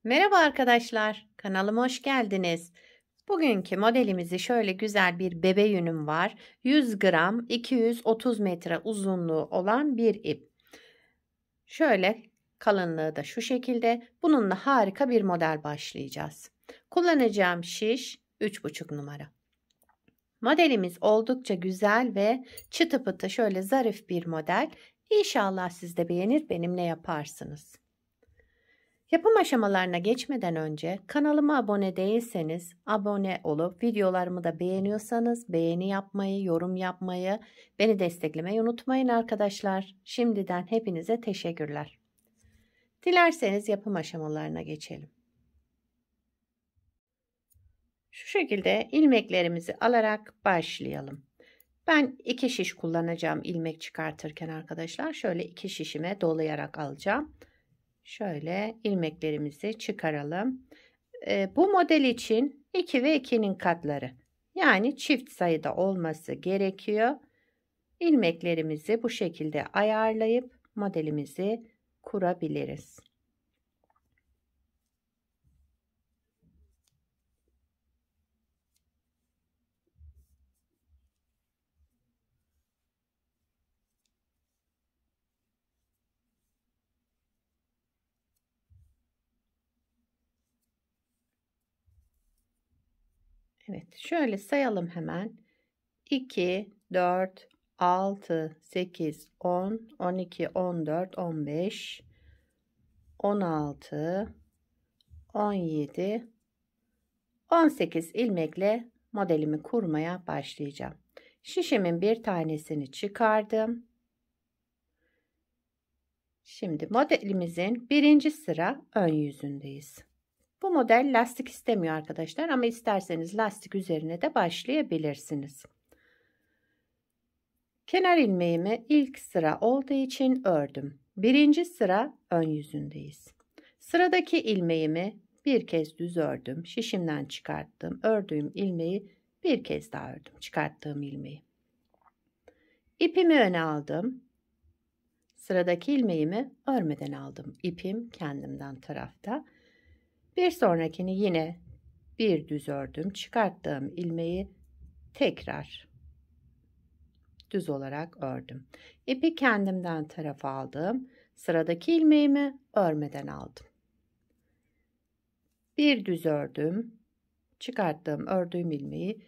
Merhaba arkadaşlar, kanalıma hoş geldiniz. Bugünkü modelimizi şöyle güzel bir bebe yünüm var. 100 gram 230 metre uzunluğu olan bir ip. Şöyle kalınlığı da şu şekilde. Bununla harika bir model başlayacağız. Kullanacağım şiş 3,5 numara. Modelimiz oldukça güzel ve çıtı pıtı şöyle zarif bir model. İnşallah siz de beğenir benimle yaparsınız. Yapım aşamalarına geçmeden önce kanalıma abone değilseniz abone olup videolarımı da beğeniyorsanız beğeni yapmayı, yorum yapmayı, beni desteklemeyi unutmayın arkadaşlar. Şimdiden hepinize teşekkürler. Dilerseniz yapım aşamalarına geçelim. Şu şekilde ilmeklerimizi alarak başlayalım. Ben 2 şiş kullanacağım ilmek çıkartırken arkadaşlar. Şöyle 2 şişime dolayarak alacağım. Şöyle ilmeklerimizi çıkaralım. Bu model için 2 ve 2'nin katları. Yani çift sayıda olması gerekiyor. İlmeklerimizi bu şekilde ayarlayıp modelimizi kurabiliriz. Evet, şöyle sayalım hemen. 2, 4, 6, 8, 10, 12, 14, 15, 16, 17, 18 ilmekle modelimi kurmaya başlayacağım. Şişimin bir tanesini çıkardım. Şimdi modelimizin birinci sıra ön yüzündeyiz. Bu model lastik istemiyor arkadaşlar ama isterseniz lastik üzerine de başlayabilirsiniz. Kenar ilmeğimi ilk sıra olduğu için ördüm. Birinci sıra ön yüzündeyiz. Sıradaki ilmeğimi bir kez düz ördüm. Şişimden çıkarttım. Ördüğüm ilmeği bir kez daha ördüm. Çıkarttığım ilmeği. İpimi öne aldım. Sıradaki ilmeğimi örmeden aldım. İpim kendimden tarafta. Bir sonrakini yine bir düz ördüm. Çıkarttığım ilmeği tekrar düz olarak ördüm. İpi kendimden tarafa aldım. Sıradaki ilmeğimi örmeden aldım. Bir düz ördüm. Çıkarttığım ördüğüm ilmeği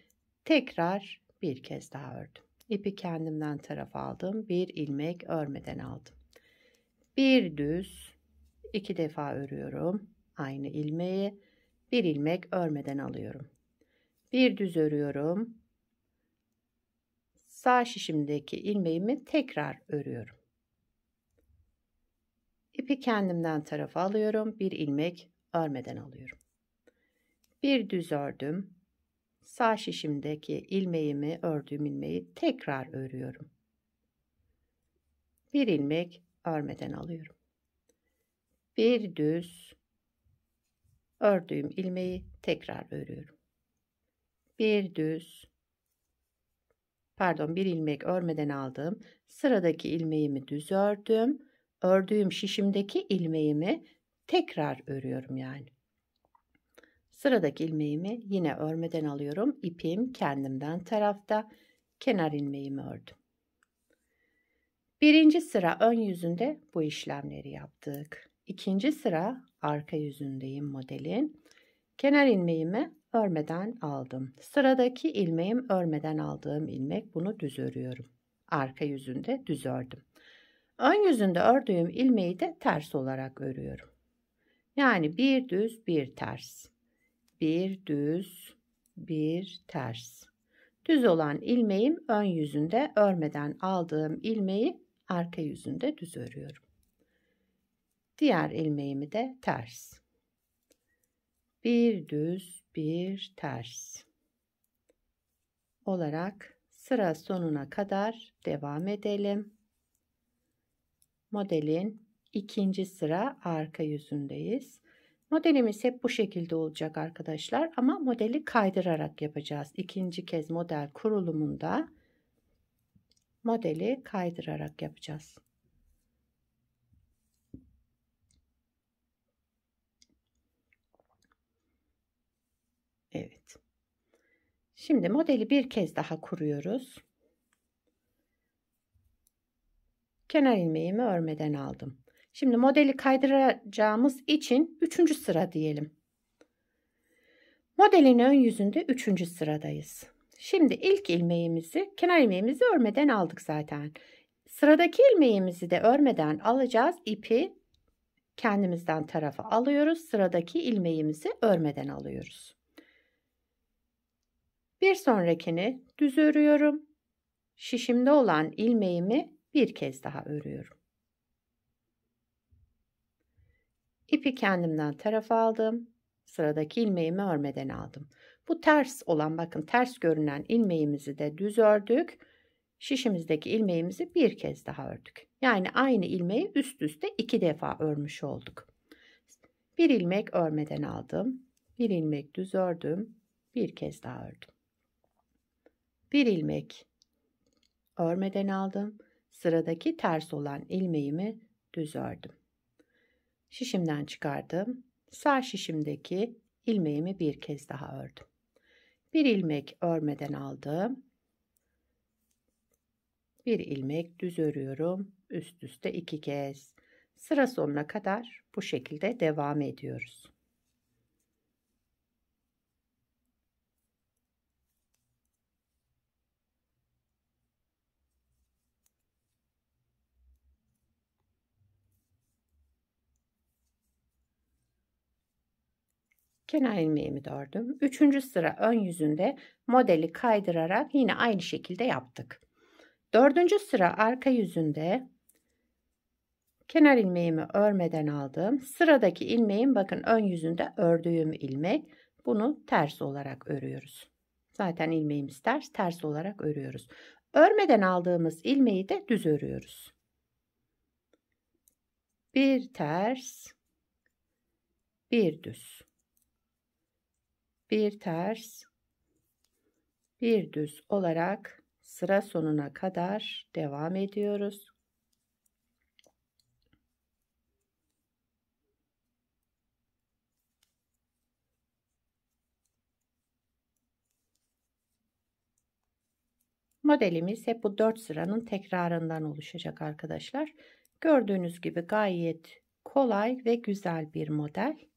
tekrar bir kez daha ördüm. İpi kendimden tarafa aldım. Bir ilmek örmeden aldım. Bir düz, 2 defa örüyorum. Aynı ilmeği bir ilmek örmeden alıyorum. Bir düz örüyorum. Sağ şişimdeki ilmeğimi tekrar örüyorum. İpi kendimden tarafa alıyorum. Bir ilmek örmeden alıyorum. Bir düz ördüm. Sağ şişimdeki ilmeğimi, ördüğüm ilmeği tekrar örüyorum. Bir ilmek örmeden alıyorum. Bir düz ördüğüm ilmeği tekrar örüyorum. Bir düz, bir ilmek örmeden aldım. Sıradaki ilmeğimi düz ördüm. Ördüğüm şişimdeki ilmeğimi tekrar örüyorum yani. Sıradaki ilmeğimi yine örmeden alıyorum. İpim kendimden tarafta. Kenar ilmeğimi ördüm. Birinci sıra ön yüzünde bu işlemleri yaptık. İkinci sıra arka yüzündeyim modelin. Kenar ilmeğimi örmeden aldım. Sıradaki ilmeğim örmeden aldığım ilmek, bunu düz örüyorum. Arka yüzünde düz ördüm. Ön yüzünde ördüğüm ilmeği de ters olarak örüyorum. Yani bir düz bir ters. Bir düz bir ters. Düz olan ilmeğim ön yüzünde, örmeden aldığım ilmeği arka yüzünde düz örüyorum. Diğer ilmeğimi de ters. Bir düz bir ters olarak sıra sonuna kadar devam edelim. Modelin ikinci sıra arka yüzündeyiz. Modelimiz hep bu şekilde olacak arkadaşlar ama modeli kaydırarak yapacağız. İkinci kez model kurulumunda modeli kaydırarak yapacağız. Evet. Şimdi modeli bir kez daha kuruyoruz. Kenar ilmeğimi örmeden aldım. Şimdi modeli kaydıracağımız için 3. sıra diyelim. Modelin ön yüzünde 3. sıradayız. Şimdi ilk ilmeğimizi, kenar ilmeğimizi örmeden aldık zaten. Sıradaki ilmeğimizi de örmeden alacağız. İpi kendimizden tarafa alıyoruz. Sıradaki ilmeğimizi örmeden alıyoruz. Bir sonrakini düz örüyorum. Şişimde olan ilmeğimi bir kez daha örüyorum. İpi kendimden tarafa aldım. Sıradaki ilmeğimi örmeden aldım. Bu ters olan, bakın ters görünen ilmeğimizi de düz ördük. Şişimizdeki ilmeğimizi bir kez daha ördük. Yani aynı ilmeği üst üste 2 defa örmüş olduk. Bir ilmek örmeden aldım. Bir ilmek düz ördüm. Bir kez daha ördüm. Bir ilmek örmeden aldım. Sıradaki ters olan ilmeğimi düz ördüm. Şişimden çıkardım. Sağ şişimdeki ilmeğimi bir kez daha ördüm. Bir ilmek örmeden aldım. Bir ilmek düz örüyorum. Üst üste 2 kez. Sıra sonuna kadar bu şekilde devam ediyoruz. Kenar ilmeğimi de ördüm. 3. sıra ön yüzünde modeli kaydırarak yine aynı şekilde yaptık. 4. sıra arka yüzünde kenar ilmeğimi örmeden aldım. Sıradaki ilmeğim, bakın ön yüzünde ördüğüm ilmek. Bunu ters olarak örüyoruz. Zaten ilmeğimiz ters, ters olarak örüyoruz. Örmeden aldığımız ilmeği de düz örüyoruz. Bir ters, bir düz. Bir ters, bir düz olarak sıra sonuna kadar devam ediyoruz. Modelimiz hep bu 4 sıranın tekrarından oluşacak arkadaşlar. Gördüğünüz gibi gayet kolay ve güzel bir model.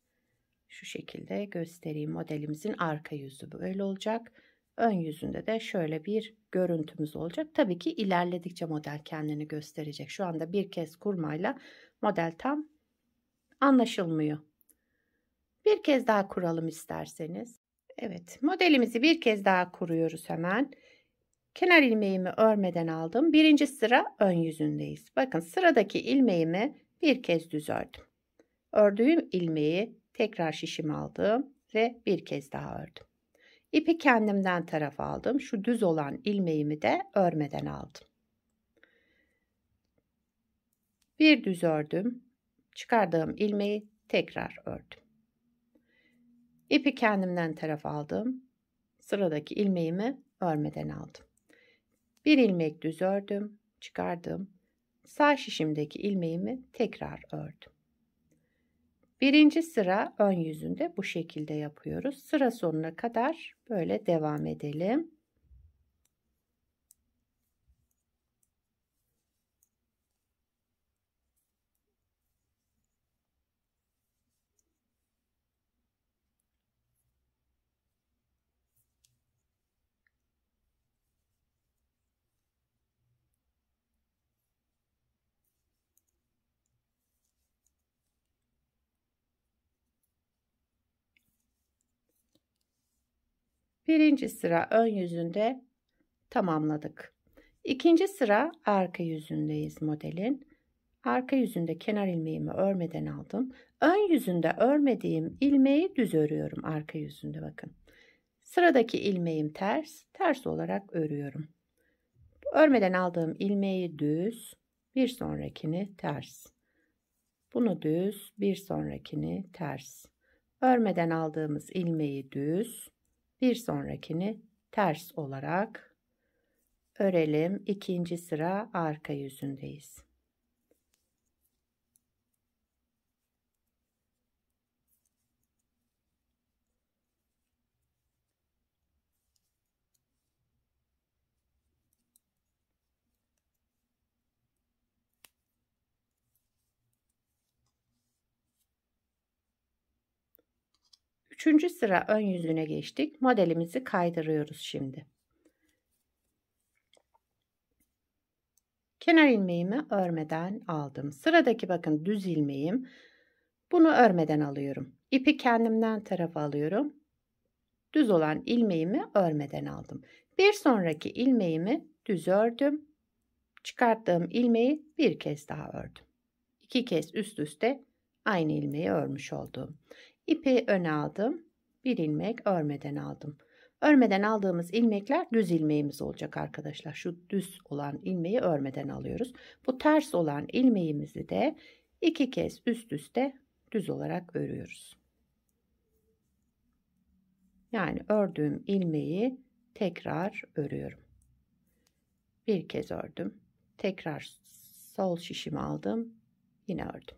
Şu şekilde göstereyim. Modelimizin arka yüzü böyle olacak. Ön yüzünde de şöyle bir görüntümüz olacak. Tabii ki ilerledikçe model kendini gösterecek. Şu anda bir kez kurmayla model tam anlaşılmıyor. Bir kez daha kuralım isterseniz. Evet, modelimizi bir kez daha kuruyoruz hemen. Kenar ilmeğimi örmeden aldım. 1. sıra ön yüzündeyiz. Bakın sıradaki ilmeğimi bir kez düz ördüm. Ördüğüm ilmeği tekrar şişime aldım ve bir kez daha ördüm. İpi kendimden tarafa aldım. Şu düz olan ilmeğimi de örmeden aldım. Bir düz ördüm. Çıkardığım ilmeği tekrar ördüm. İpi kendimden tarafa aldım. Sıradaki ilmeğimi örmeden aldım. Bir ilmek düz ördüm, çıkardım. Sağ şişimdeki ilmeğimi tekrar ördüm. 1. sıra ön yüzünde bu şekilde yapıyoruz. Sıra sonuna kadar böyle devam edelim. Birinci sıra ön yüzünde tamamladık. 2. sıra arka yüzündeyiz modelin. Arka yüzünde kenar ilmeğimi örmeden aldım. Ön yüzünde örmediğim ilmeği düz örüyorum arka yüzünde, bakın. Sıradaki ilmeğim ters, ters olarak örüyorum. Örmeden aldığım ilmeği düz, bir sonrakini ters. Bunu düz, bir sonrakini ters. Örmeden aldığımız ilmeği düz, bir sonrakini ters olarak örelim. 2. sıra arka yüzündeyiz. Üçüncü sıra ön yüzüne geçtik. Modelimizi kaydırıyoruz şimdi. Kenar ilmeğimi örmeden aldım. Sıradaki bakın düz ilmeğim. Bunu örmeden alıyorum. İpi kendimden tarafa alıyorum. Düz olan ilmeğimi örmeden aldım. Bir sonraki ilmeğimi düz ördüm. Çıkarttığım ilmeği bir kez daha ördüm. 2 kez üst üste aynı ilmeği örmüş oldum. İpi öne aldım. Bir ilmek örmeden aldım. Örmeden aldığımız ilmekler düz ilmeğimiz olacak arkadaşlar. Şu düz olan ilmeği örmeden alıyoruz. Bu ters olan ilmeğimizi de 2 kez üst üste düz olarak örüyoruz. Yani ördüğüm ilmeği tekrar örüyorum. Bir kez ördüm. Tekrar sol şişimi aldım. Yine ördüm.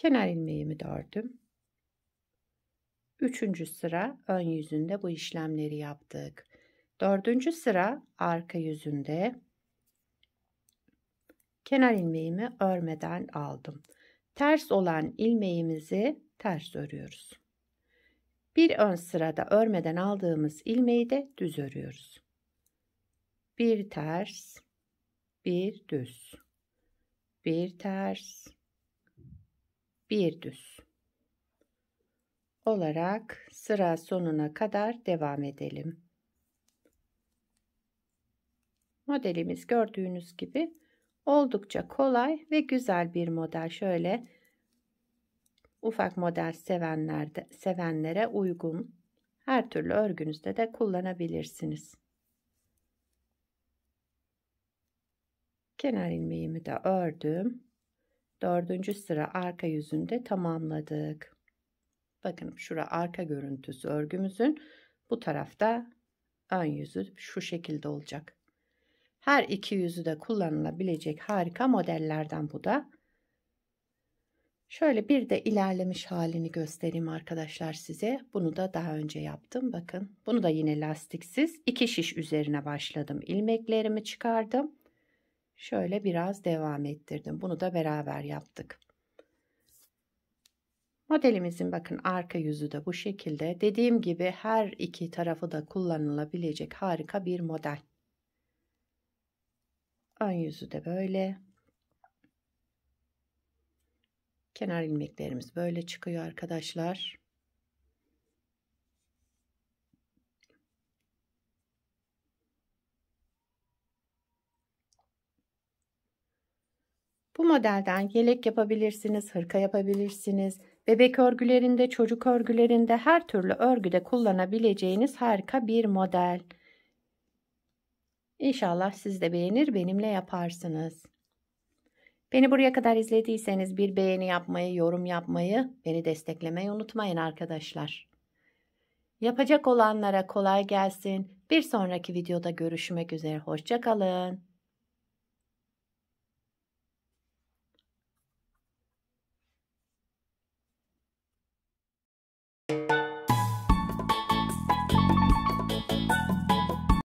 Kenar ilmeğimi de ördüm. Üçüncü sıra ön yüzünde bu işlemleri yaptık. Dördüncü sıra arka yüzünde kenar ilmeğimi örmeden aldım. Ters olan ilmeğimizi ters örüyoruz. Bir ön sırada örmeden aldığımız ilmeği de düz örüyoruz. Bir ters, bir düz, bir ters, bir düz olarak sıra sonuna kadar devam edelim. Modelimiz gördüğünüz gibi oldukça kolay ve güzel bir model. Şöyle ufak model sevenlere uygun, her türlü örgünüzde de kullanabilirsiniz. Kenar ilmeğimi de ördüm. Dördüncü sıra arka yüzünde tamamladık. Bakın şura arka görüntüsü örgümüzün, bu tarafta ön yüzü şu şekilde olacak. Her iki yüzü de kullanılabilecek harika modellerden bu da. Şöyle bir de ilerlemiş halini göstereyim arkadaşlar size. Bunu da daha önce yaptım. Bakın bunu da yine lastiksiz 2 şiş üzerine başladım. İlmeklerimi çıkardım. Şöyle biraz devam ettirdim. Bunu da beraber yaptık. Modelimizin bakın arka yüzü de bu şekilde. Dediğim gibi her iki tarafı da kullanılabilecek harika bir model. Ön yüzü de böyle. Kenar ilmeklerimiz böyle çıkıyor arkadaşlar. Bu modelden yelek yapabilirsiniz, hırka yapabilirsiniz. Bebek örgülerinde, çocuk örgülerinde, her türlü örgüde kullanabileceğiniz harika bir model. İnşallah siz de beğenir, benimle yaparsınız. Beni buraya kadar izlediyseniz bir beğeni yapmayı, yorum yapmayı, beni desteklemeyi unutmayın arkadaşlar. Yapacak olanlara kolay gelsin. Bir sonraki videoda görüşmek üzere. Hoşça kalın.